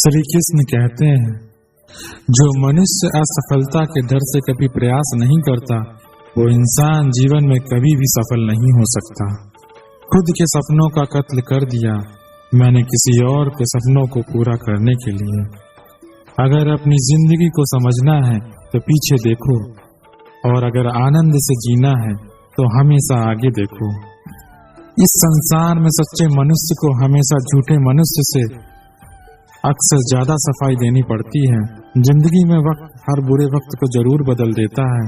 श्री कृष्ण कहते हैं, जो मनुष्य असफलता के डर से कभी प्रयास नहीं करता, वो इंसान जीवन में कभी भी सफल नहीं हो सकता। खुद के सपनों का कत्ल कर दिया मैंने किसी और के सपनों को पूरा करने के लिए। अगर अपनी जिंदगी को समझना है तो पीछे देखो, और अगर आनंद से जीना है तो हमेशा आगे देखो। इस संसार में सच्चे मनुष्य को हमेशा झूठे मनुष्य से अक्सर ज्यादा सफाई देनी पड़ती है। जिंदगी में वक्त हर बुरे वक्त को जरूर बदल देता है।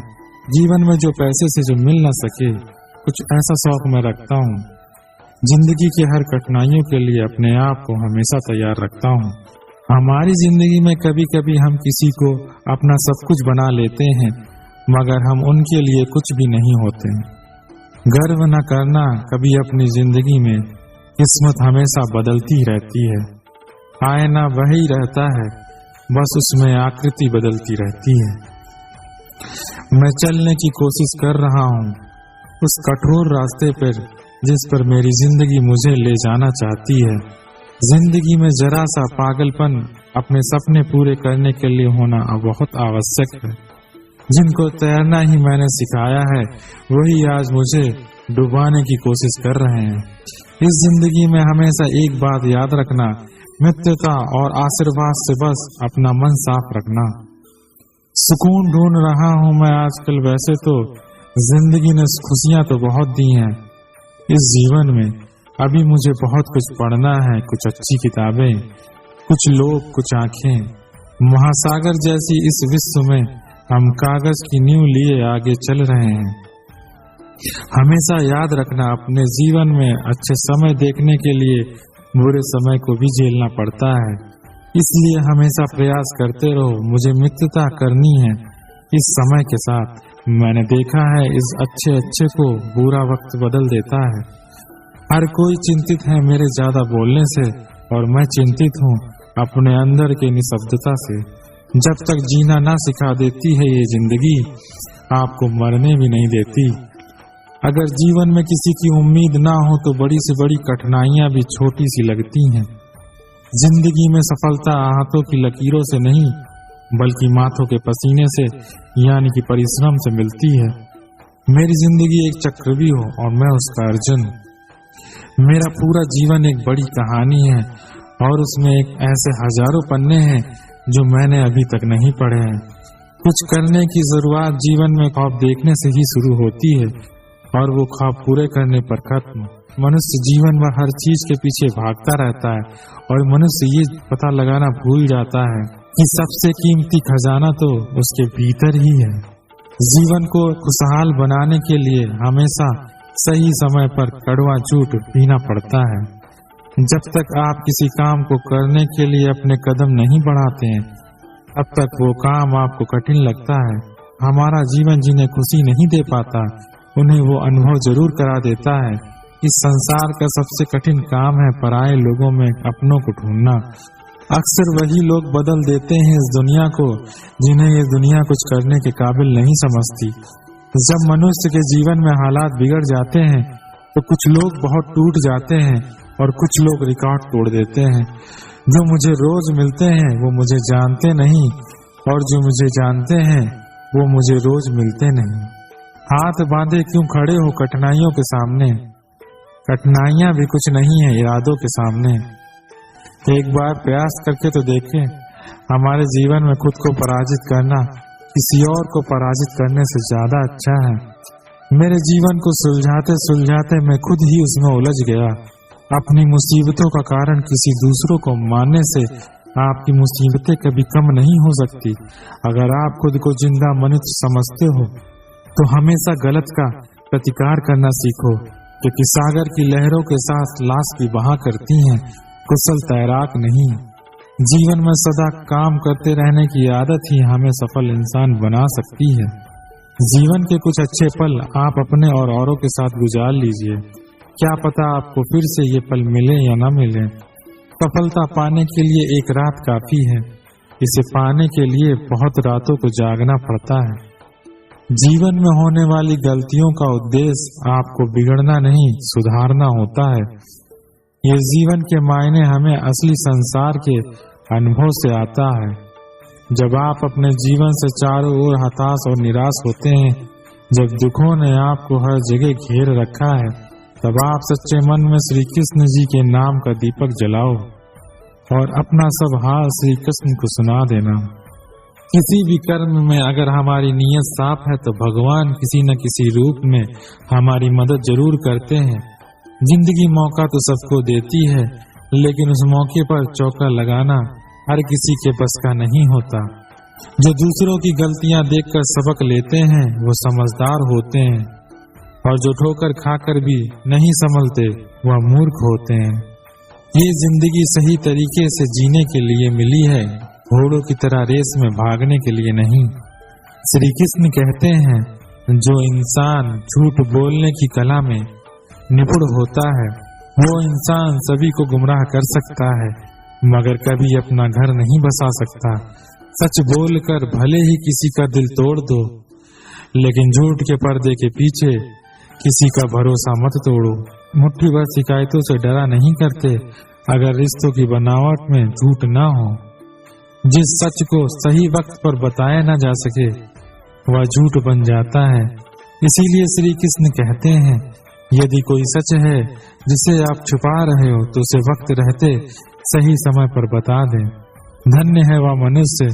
जीवन में जो पैसे से जो मिल न सके, कुछ ऐसा शौक मैं रखता हूँ। जिंदगी की हर कठिनाइयों के लिए अपने आप को हमेशा तैयार रखता हूँ। हमारी जिंदगी में कभी कभी हम किसी को अपना सब कुछ बना लेते हैं, मगर हम उनके लिए कुछ भी नहीं होते। गर्व न करना, कभी अपनी जिंदगी में किस्मत हमेशा बदलती रहती है। आईना वही रहता है, बस उसमें आकृति बदलती रहती है। मैं चलने की कोशिश कर रहा हूँ उस कठोर रास्ते पर जिस पर मेरी जिंदगी मुझे ले जाना चाहती है। जिंदगी में जरा सा पागलपन अपने सपने पूरे करने के लिए होना बहुत आवश्यक है। जिनको तैरना ही मैंने सिखाया है, वही आज मुझे डुबाने की कोशिश कर रहे हैं। इस जिंदगी में हमेशा एक बात याद रखना, मित्रता और आशीर्वाद से बस अपना मन साफ रखना। सुकून ढूंढ रहा हूँ मैं आजकल, वैसे तो जिंदगी ने खुशियां तो बहुत दी हैं। इस जीवन में अभी मुझे बहुत कुछ पढ़ना है, कुछ अच्छी किताबें, कुछ लोग, कुछ आंखें। महासागर जैसी इस विश्व में हम कागज की नींव लिए आगे चल रहे हैं। हमेशा याद रखना, अपने जीवन में अच्छे समय देखने के लिए बुरे समय को भी झेलना पड़ता है। इसलिए हमेशा प्रयास करते रहो। मुझे मित्रता करनी है इस समय के साथ। मैंने देखा है इस अच्छे को बुरा वक्त बदल देता है। हर कोई चिंतित है मेरे ज्यादा बोलने से, और मैं चिंतित हूँ अपने अंदर के निशब्दता से। जब तक जीना ना सिखा देती है ये जिंदगी, आपको मरने भी नहीं देती। अगर जीवन में किसी की उम्मीद ना हो तो बड़ी से बड़ी कठिनाइयां भी छोटी सी लगती हैं। जिंदगी में सफलता हाथों की लकीरों से नहीं, बल्कि माथों के पसीने से, यानी कि परिश्रम से मिलती है। मेरी जिंदगी एक चक्रव्यूह और मैं उसका अर्जुन। मेरा पूरा जीवन एक बड़ी कहानी है, और उसमें एक ऐसे हजारों पन्ने हैं जो मैंने अभी तक नहीं पढ़े हैं। कुछ करने की जरूरत जीवन में ख्वाब देखने से ही शुरू होती है, और वो ख्वाब पूरे करने पर खत्म। मनुष्य जीवन में हर चीज के पीछे भागता रहता है, और मनुष्य ये पता लगाना भूल जाता है कि सबसे कीमती खजाना तो उसके भीतर ही है। जीवन को खुशहाल बनाने के लिए हमेशा सही समय पर कड़वा झूठ पीना पड़ता है। जब तक आप किसी काम को करने के लिए अपने कदम नहीं बढ़ाते हैं, तब तक वो काम आपको कठिन लगता है। हमारा जीवन जिन्हें खुशी नहीं दे पाता, उन्हें वो अनुभव जरूर करा देता है। इस संसार का सबसे कठिन काम है पराये लोगों में अपनों को ढूंढना। अक्सर वही लोग बदल देते हैं इस दुनिया को, जिन्हें ये दुनिया कुछ करने के काबिल नहीं समझती। जब मनुष्य के जीवन में हालात बिगड़ जाते हैं, तो कुछ लोग बहुत टूट जाते हैं और कुछ लोग रिकॉर्ड तोड़ देते हैं। जो मुझे रोज मिलते हैं वो मुझे जानते नहीं, और जो मुझे जानते हैं वो मुझे रोज मिलते नहीं। हाथ बांधे क्यों खड़े हो कठिनाइयों के सामने? कठिनाइयां भी कुछ नहीं है इरादों के सामने। एक बार प्रयास करके तो देखें। हमारे जीवन में खुद को पराजित करना किसी और को पराजित करने से ज्यादा अच्छा है। मेरे जीवन को सुलझाते सुलझाते मैं खुद ही उसमें उलझ गया। अपनी मुसीबतों का कारण किसी दूसरों को मानने से आपकी मुसीबतें कभी कम नहीं हो सकती। अगर आप खुद को जिंदा मनुष्य समझते हो तो हमेशा गलत का प्रतिकार करना सीखो, क्योंकि सागर की लहरों के साथ लाश भी बहा करती हैं, कुशल तैराक नहीं। जीवन में सदा काम करते रहने की आदत ही हमें सफल इंसान बना सकती है। जीवन के कुछ अच्छे पल आप अपने और औरों के साथ गुजार लीजिए। क्या पता आपको फिर से ये पल मिले या न मिले। सफलता पाने के लिए एक रात काफी है, इसे पाने के लिए बहुत रातों को जागना पड़ता है। जीवन में होने वाली गलतियों का उद्देश्य आपको बिगड़ना नहीं, सुधारना होता है। ये जीवन के मायने हमें असली संसार के अनुभव से आता है। जब आप अपने जीवन से चारों ओर हताश और निराश होते हैं, जब दुखों ने आपको हर जगह घेर रखा है, तब आप सच्चे मन में श्री कृष्ण जी के नाम का दीपक जलाओ और अपना सब हाल श्री कृष्ण को सुना देना। किसी भी कर्म में अगर हमारी नीयत साफ है तो भगवान किसी न किसी रूप में हमारी मदद जरूर करते हैं। जिंदगी मौका तो सबको देती है, लेकिन उस मौके पर चौका लगाना हर किसी के बस का नहीं होता। जो दूसरों की गलतियां देखकर सबक लेते हैं वो समझदार होते हैं, और जो ठोकर खाकर भी नहीं संभलते वह मूर्ख होते हैं। ये जिंदगी सही तरीके से जीने के लिए मिली है, घोड़ों की तरह रेस में भागने के लिए नहीं। श्री कृष्ण कहते हैं, जो इंसान झूठ बोलने की कला में निपुण होता है वो इंसान सभी को गुमराह कर सकता है, मगर कभी अपना घर नहीं बसा सकता। सच बोलकर भले ही किसी का दिल तोड़ दो, लेकिन झूठ के पर्दे के पीछे किसी का भरोसा मत तोड़ो। मुट्ठी भर शिकायतों से डरा नहीं करते अगर रिश्तों की बनावट में झूठ ना हो। जिस सच को सही वक्त पर बताया ना जा सके वह झूठ बन जाता है। इसीलिए श्री कृष्ण कहते हैं, यदि कोई सच है जिसे आप छुपा रहे हो तो उसे वक्त रहते सही समय पर बता दें। धन्य है वह मनुष्य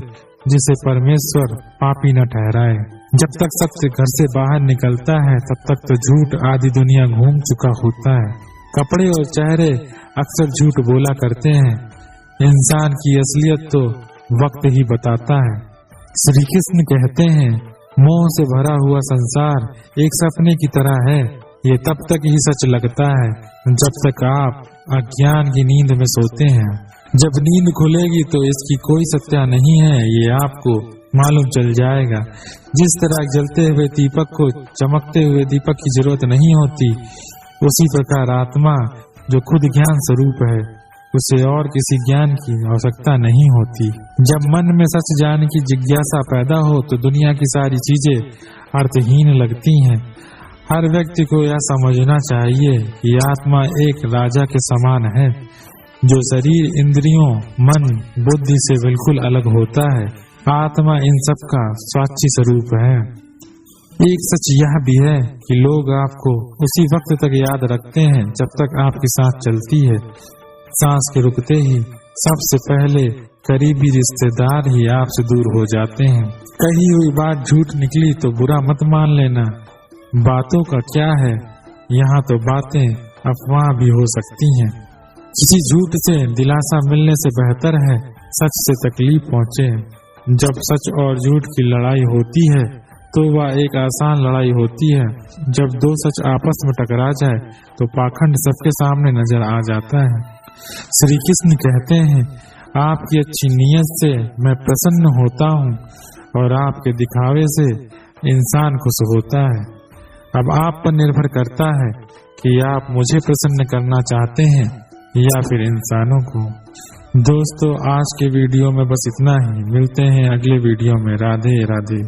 जिसे परमेश्वर पापी न ठहराए। जब तक सत्य घर से बाहर निकलता है तब तक तो झूठ आदि दुनिया घूम चुका होता है। कपड़े और चेहरे अक्सर झूठ बोला करते हैं, इंसान की असलियत तो वक्त ही बताता है। श्री कृष्ण कहते हैं, मोह से भरा हुआ संसार एक सपने की तरह है। ये तब तक ही सच लगता है जब तक आप अज्ञान की नींद में सोते हैं। जब नींद खुलेगी तो इसकी कोई सत्ता नहीं है, ये आपको मालूम चल जाएगा। जिस तरह जलते हुए दीपक को चमकते हुए दीपक की जरूरत नहीं होती, उसी प्रकार आत्मा जो खुद ज्ञान स्वरूप है उसे और किसी ज्ञान की आवश्यकता नहीं होती। जब मन में सच जानने की जिज्ञासा पैदा हो तो दुनिया की सारी चीजें अर्थहीन लगती हैं। हर व्यक्ति को यह समझना चाहिए कि आत्मा एक राजा के समान है, जो शरीर, इंद्रियों, मन, बुद्धि से बिल्कुल अलग होता है। आत्मा इन सब का साक्षी स्वरूप है। एक सच यह भी है कि लोग आपको उसी वक्त तक याद रखते हैं जब तक आपकी सांस चलती है। सांस के रुकते ही सबसे पहले करीबी रिश्तेदार ही आपसे दूर हो जाते हैं। कही हुई बात झूठ निकली तो बुरा मत मान लेना। बातों का क्या है, यहाँ तो बातें अफवाह भी हो सकती हैं। किसी झूठ से दिलासा मिलने से बेहतर है सच से तकलीफ पहुँचे। जब सच और झूठ की लड़ाई होती है तो वह एक आसान लड़ाई होती है। जब दो सच आपस में टकरा जाए तो पाखंड सबके सामने नजर आ जाता है। श्री कृष्ण कहते हैं, आपकी अच्छी नीयत से मैं प्रसन्न होता हूँ और आपके दिखावे से इंसान खुश होता है। अब आप पर निर्भर करता है कि आप मुझे प्रसन्न करना चाहते हैं या फिर इंसानों को। दोस्तों, आज के वीडियो में बस इतना ही। मिलते हैं अगले वीडियो में। राधे राधे।